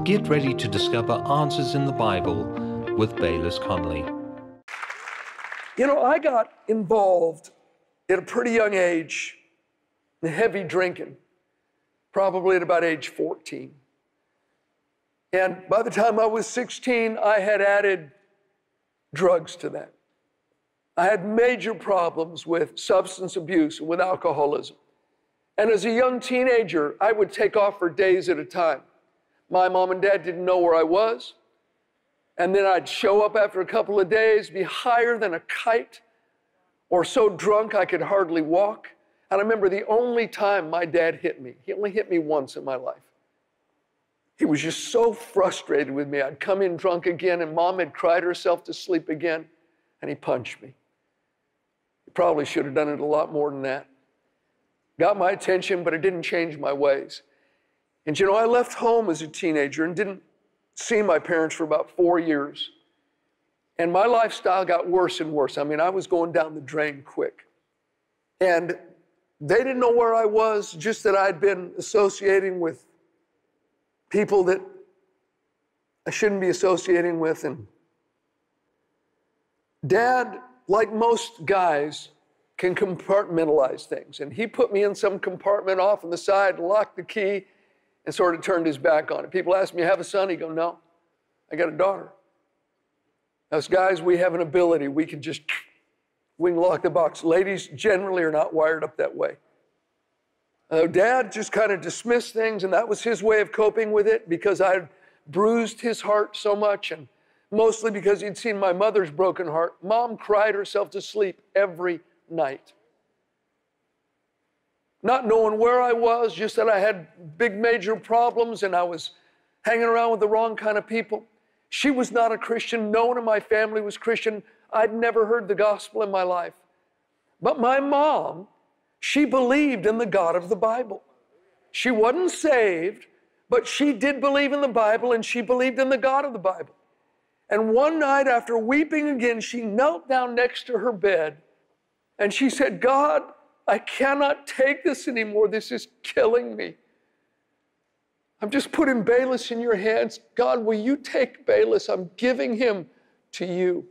Get ready to discover answers in the Bible with Bayless Conley. You know, I got involved at a pretty young age in heavy drinking, probably at about age 14. And by the time I was 16, I had added drugs to that. I had major problems with substance abuse, with alcoholism. And as a young teenager, I would take off for days at a time. My mom and dad didn't know where I was. And then I'd show up after a couple of days, be higher than a kite, or so drunk I could hardly walk. And I remember the only time my dad hit me, he only hit me once in my life. He was just so frustrated with me. I'd come in drunk again, and Mom had cried herself to sleep again, and he punched me. He probably should have done it a lot more than that. Got my attention, but it didn't change my ways. And you know, I left home as a teenager and didn't see my parents for about 4 years. And my lifestyle got worse and worse. I mean, I was going down the drain quick. And they didn't know where I was, just that I'd been associating with people that I shouldn't be associating with. And Dad, like most guys, can compartmentalize things. And he put me in some compartment off on the side, locked the key, and sort of turned his back on it. People ask me, "You have a son?" He go, "No, I got a daughter." Us guys, we have an ability. We can lock the box. Ladies generally are not wired up that way. Dad just kind of dismissed things, and that was his way of coping with it, because I had bruised his heart so much, and mostly because he'd seen my mother's broken heart. Mom cried herself to sleep every night. Not knowing where I was, just that I had big major problems and I was hanging around with the wrong kind of people. She was not a Christian. No one in my family was Christian. I'd never heard the gospel in my life. But my mom, she believed in the God of the Bible. She wasn't saved, but she did believe in the Bible, and she believed in the God of the Bible. And one night, after weeping again, she knelt down next to her bed and she said, "God, I cannot take this anymore. This is killing me. I'm just putting Bayless in your hands. God, will you take Bayless? I'm giving him to you."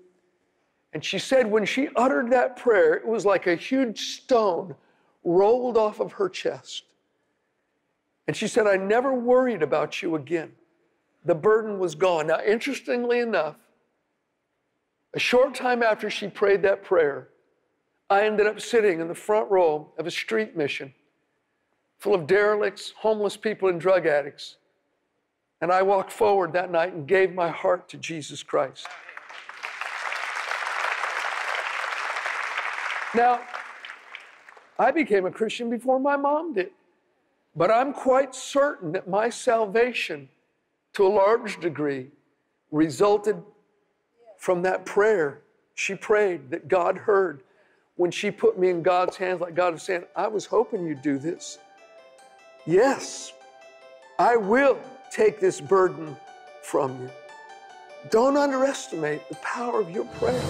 And she said when she uttered that prayer, it was like a huge stone rolled off of her chest. And she said, "I never worried about you again." The burden was gone. Now, interestingly enough, a short time after she prayed that prayer, I ended up sitting in the front row of a street mission full of derelicts, homeless people, and drug addicts. And I walked forward that night and gave my heart to Jesus Christ. Now, I became a Christian before my mom did, but I'm quite certain that my salvation, to a large degree, resulted from that prayer she prayed, that God heard when she put me in God's hands, like God was saying, "I was hoping you'd do this. Yes, I will take this burden from you." Don't underestimate the power of your prayers.